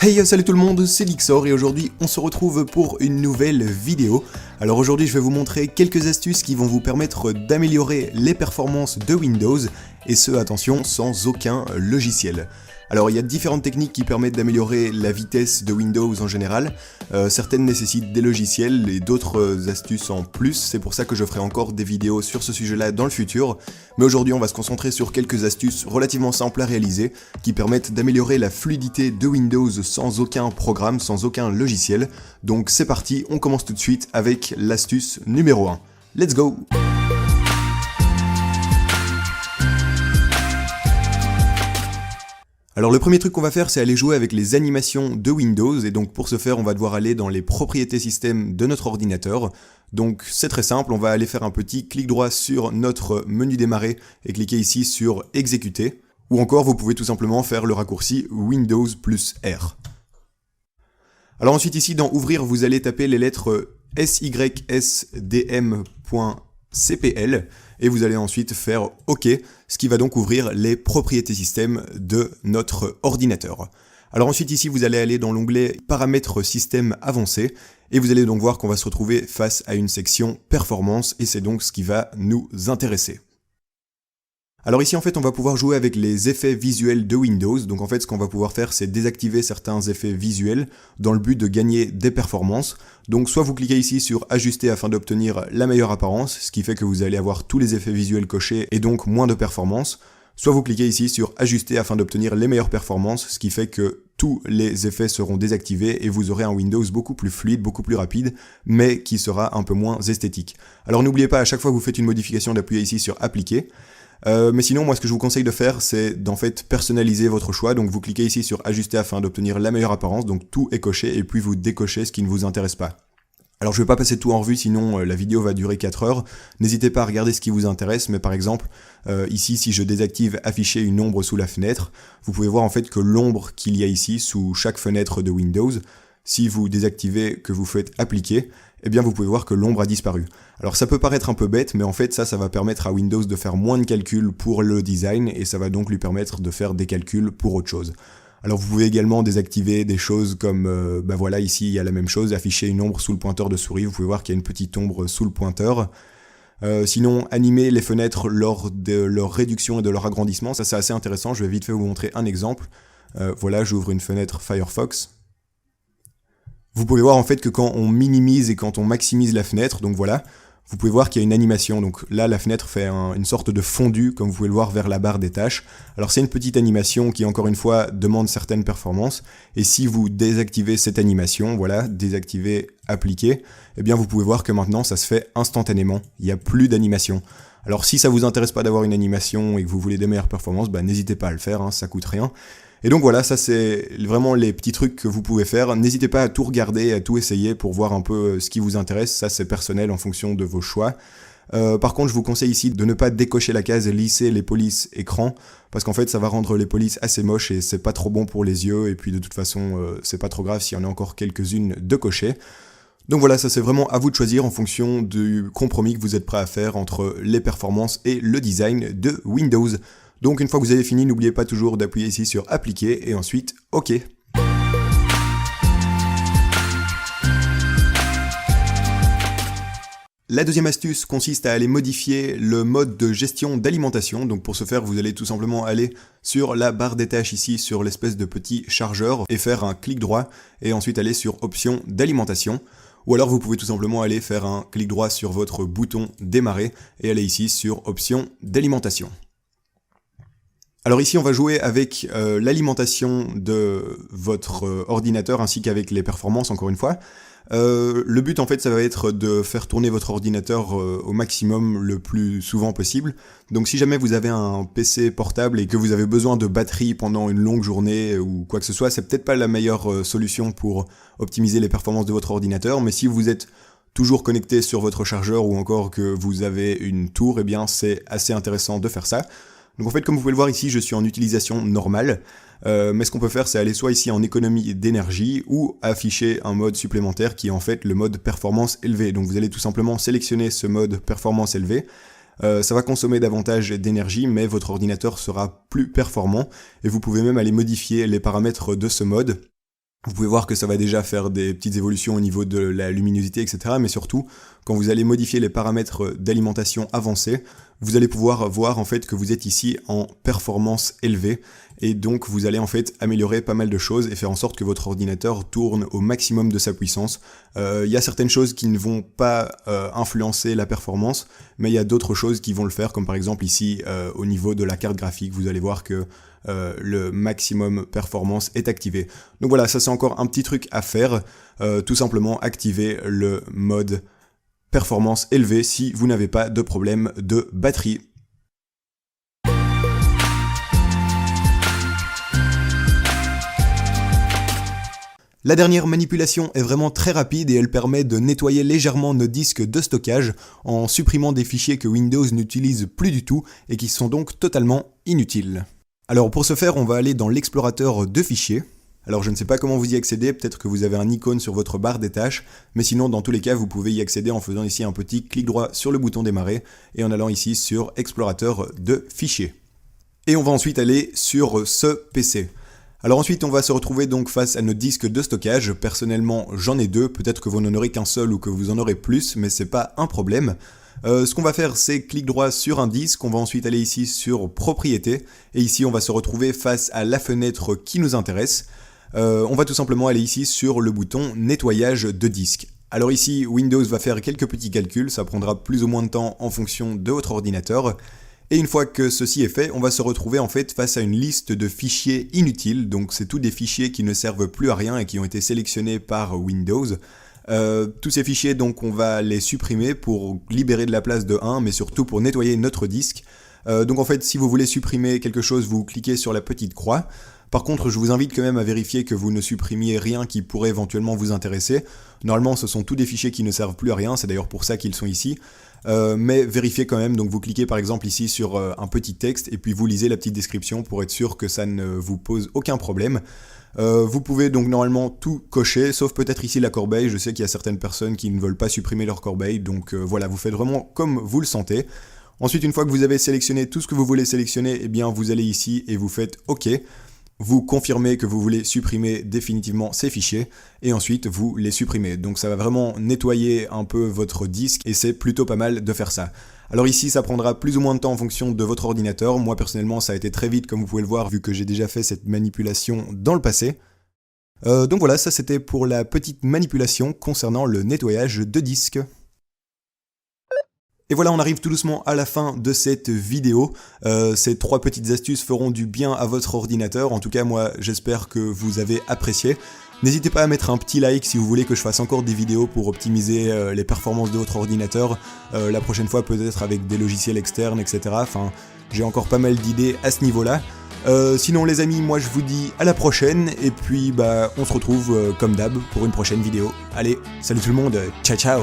Hey, salut tout le monde, c'est Lixor et aujourd'hui on se retrouve pour une nouvelle vidéo. Alors aujourd'hui je vais vous montrer quelques astuces qui vont vous permettre d'améliorer les performances de Windows et ce, attention, sans aucun logiciel. Alors il y a différentes techniques qui permettent d'améliorer la vitesse de Windows en général. Certaines nécessitent des logiciels et d'autres astuces en plus. C'est pour ça que je ferai encore des vidéos sur ce sujet-là dans le futur. Mais aujourd'hui on va se concentrer sur quelques astuces relativement simples à réaliser qui permettent d'améliorer la fluidité de Windows sans aucun programme, sans aucun logiciel. Donc c'est parti, on commence tout de suite avec l'astuce numéro 1. Let's go! Alors le premier truc qu'on va faire, c'est aller jouer avec les animations de Windows, et donc pour ce faire, on va devoir aller dans les propriétés système de notre ordinateur. Donc c'est très simple, on va aller faire un petit clic droit sur notre menu démarrer et cliquer ici sur exécuter, ou encore vous pouvez tout simplement faire le raccourci Windows plus R. Alors ensuite ici dans ouvrir, vous allez taper les lettres sysdm.cpl, et vous allez ensuite faire OK, ce qui va donc ouvrir les propriétés système de notre ordinateur. Alors ensuite ici vous allez aller dans l'onglet paramètres système avancés, et vous allez donc voir qu'on va se retrouver face à une section performance, et c'est donc ce qui va nous intéresser. Alors ici en fait on va pouvoir jouer avec les effets visuels de Windows, donc en fait ce qu'on va pouvoir faire c'est désactiver certains effets visuels dans le but de gagner des performances. Donc soit vous cliquez ici sur ajuster afin d'obtenir la meilleure apparence, ce qui fait que vous allez avoir tous les effets visuels cochés et donc moins de performances, soit vous cliquez ici sur ajuster afin d'obtenir les meilleures performances, ce qui fait que tous les effets seront désactivés et vous aurez un Windows beaucoup plus fluide, beaucoup plus rapide, mais qui sera un peu moins esthétique. Alors n'oubliez pas à chaque fois que vous faites une modification d'appuyer ici sur appliquer. Mais sinon, moi ce que je vous conseille de faire, c'est d'en fait personnaliser votre choix. Donc vous cliquez ici sur ajuster afin d'obtenir la meilleure apparence, donc tout est coché, et puis vous décochez ce qui ne vous intéresse pas. Alors je vais pas passer tout en revue, sinon la vidéo va durer 4 heures. N'hésitez pas à regarder ce qui vous intéresse, mais par exemple, ici si je désactive afficher une ombre sous la fenêtre, vous pouvez voir en fait que l'ombre qu'il y a ici sous chaque fenêtre de Windows, si vous désactivez, que vous faites appliquer, eh bien vous pouvez voir que l'ombre a disparu. Alors ça peut paraître un peu bête, mais en fait ça va permettre à Windows de faire moins de calculs pour le design, et ça va donc lui permettre de faire des calculs pour autre chose. Alors vous pouvez également désactiver des choses comme, voilà, ici il y a la même chose, afficher une ombre sous le pointeur de souris, vous pouvez voir qu'il y a une petite ombre sous le pointeur. Sinon, animer les fenêtres lors de leur réduction et de leur agrandissement, ça c'est assez intéressant, je vais vite fait vous montrer un exemple. Voilà, j'ouvre une fenêtre Firefox. Vous pouvez voir en fait que quand on minimise et quand on maximise la fenêtre, donc voilà, vous pouvez voir qu'il y a une animation. Donc là, la fenêtre fait une sorte de fondu, comme vous pouvez le voir, vers la barre des tâches. Alors c'est une petite animation qui, encore une fois, demande certaines performances. Et si vous désactivez cette animation, voilà, désactiver, appliquer, eh bien vous pouvez voir que maintenant ça se fait instantanément. Il n'y a plus d'animation. Alors si ça vous intéresse pas d'avoir une animation et que vous voulez des meilleures performances, n'hésitez pas à le faire, ça coûte rien. Et donc voilà, ça c'est vraiment les petits trucs que vous pouvez faire. N'hésitez pas à tout regarder, à tout essayer pour voir un peu ce qui vous intéresse. Ça c'est personnel en fonction de vos choix. Par contre, je vous conseille ici de ne pas décocher la case lisser les polices écran, parce qu'en fait ça va rendre les polices assez moches et c'est pas trop bon pour les yeux, et puis de toute façon c'est pas trop grave s'il y en a encore quelques-unes de cocher. Donc voilà, ça c'est vraiment à vous de choisir en fonction du compromis que vous êtes prêt à faire entre les performances et le design de Windows. Donc une fois que vous avez fini, n'oubliez pas toujours d'appuyer ici sur appliquer et ensuite OK. La deuxième astuce consiste à aller modifier le mode de gestion d'alimentation. Donc pour ce faire, vous allez tout simplement aller sur la barre des tâches ici, sur l'espèce de petit chargeur, et faire un clic droit et ensuite aller sur options d'alimentation. Ou alors vous pouvez tout simplement aller faire un clic droit sur votre bouton démarrer et aller ici sur options d'alimentation. Alors ici on va jouer avec l'alimentation de votre ordinateur ainsi qu'avec les performances encore une fois. Le but en fait ça va être de faire tourner votre ordinateur au maximum le plus souvent possible. Donc si jamais vous avez un PC portable et que vous avez besoin de batterie pendant une longue journée ou quoi que ce soit, c'est peut-être pas la meilleure solution pour optimiser les performances de votre ordinateur, mais si vous êtes toujours connecté sur votre chargeur ou encore que vous avez une tour, eh bien c'est assez intéressant de faire ça. Donc en fait, comme vous pouvez le voir ici, je suis en utilisation normale, mais ce qu'on peut faire, c'est aller soit ici en économie d'énergie ou afficher un mode supplémentaire qui est en fait le mode performance élevée. Donc vous allez tout simplement sélectionner ce mode performance élevée. Ça va consommer davantage d'énergie, mais votre ordinateur sera plus performant et vous pouvez même aller modifier les paramètres de ce mode. Vous pouvez voir que ça va déjà faire des petites évolutions au niveau de la luminosité, etc. Mais surtout, quand vous allez modifier les paramètres d'alimentation avancés, vous allez pouvoir voir en fait que vous êtes ici en performance élevée. Et donc vous allez en fait améliorer pas mal de choses et faire en sorte que votre ordinateur tourne au maximum de sa puissance. Il y a certaines choses qui ne vont pas influencer la performance, mais il y a d'autres choses qui vont le faire, comme par exemple ici au niveau de la carte graphique, vous allez voir que le maximum performance est activé. Donc voilà, ça c'est encore un petit truc à faire, tout simplement activer le mode performance élevée si vous n'avez pas de problème de batterie. La dernière manipulation est vraiment très rapide et elle permet de nettoyer légèrement nos disques de stockage en supprimant des fichiers que Windows n'utilise plus du tout et qui sont donc totalement inutiles. Alors pour ce faire, on va aller dans l'explorateur de fichiers. Alors je ne sais pas comment vous y accéder, peut-être que vous avez un icône sur votre barre des tâches, mais sinon dans tous les cas vous pouvez y accéder en faisant ici un petit clic droit sur le bouton démarrer et en allant ici sur explorateur de fichiers. Et on va ensuite aller sur ce PC. Alors ensuite on va se retrouver donc face à notre disque de stockage. Personnellement j'en ai deux, peut-être que vous n'en aurez qu'un seul ou que vous en aurez plus, mais c'est pas un problème. Ce qu'on va faire, c'est clic droit sur un disque, on va ensuite aller ici sur propriétés, et ici on va se retrouver face à la fenêtre qui nous intéresse. On va tout simplement aller ici sur le bouton nettoyage de disque. Alors ici Windows va faire quelques petits calculs, ça prendra plus ou moins de temps en fonction de votre ordinateur. Et une fois que ceci est fait, on va se retrouver en fait face à une liste de fichiers inutiles, donc c'est tous des fichiers qui ne servent plus à rien et qui ont été sélectionnés par Windows. Tous ces fichiers, donc on va les supprimer pour libérer de la place de 1, mais surtout pour nettoyer notre disque. Donc en fait, si vous voulez supprimer quelque chose, vous cliquez sur la petite croix. Par contre, je vous invite quand même à vérifier que vous ne supprimiez rien qui pourrait éventuellement vous intéresser. Normalement, ce sont tous des fichiers qui ne servent plus à rien, c'est d'ailleurs pour ça qu'ils sont ici. Mais vérifiez quand même, donc vous cliquez par exemple ici sur un petit texte et puis vous lisez la petite description pour être sûr que ça ne vous pose aucun problème. Vous pouvez donc normalement tout cocher, sauf peut-être ici la corbeille. Je sais qu'il y a certaines personnes qui ne veulent pas supprimer leur corbeille, donc voilà, vous faites vraiment comme vous le sentez. Ensuite, une fois que vous avez sélectionné tout ce que vous voulez sélectionner, eh bien vous allez ici et vous faites OK. Vous confirmez que vous voulez supprimer définitivement ces fichiers et ensuite vous les supprimez. Donc ça va vraiment nettoyer un peu votre disque et c'est plutôt pas mal de faire ça. Alors ici ça prendra plus ou moins de temps en fonction de votre ordinateur. Moi personnellement ça a été très vite comme vous pouvez le voir vu que j'ai déjà fait cette manipulation dans le passé. Donc voilà, ça c'était pour la petite manipulation concernant le nettoyage de disque. Et voilà, on arrive tout doucement à la fin de cette vidéo. Ces 3 petites astuces feront du bien à votre ordinateur. En tout cas, moi, j'espère que vous avez apprécié. N'hésitez pas à mettre un petit like si vous voulez que je fasse encore des vidéos pour optimiser les performances de votre ordinateur. La prochaine fois, peut-être avec des logiciels externes, etc. Enfin, j'ai encore pas mal d'idées à ce niveau-là. Sinon, les amis, moi, je vous dis à la prochaine. Et puis, on se retrouve comme d'hab pour une prochaine vidéo. Allez, salut tout le monde, ciao ciao!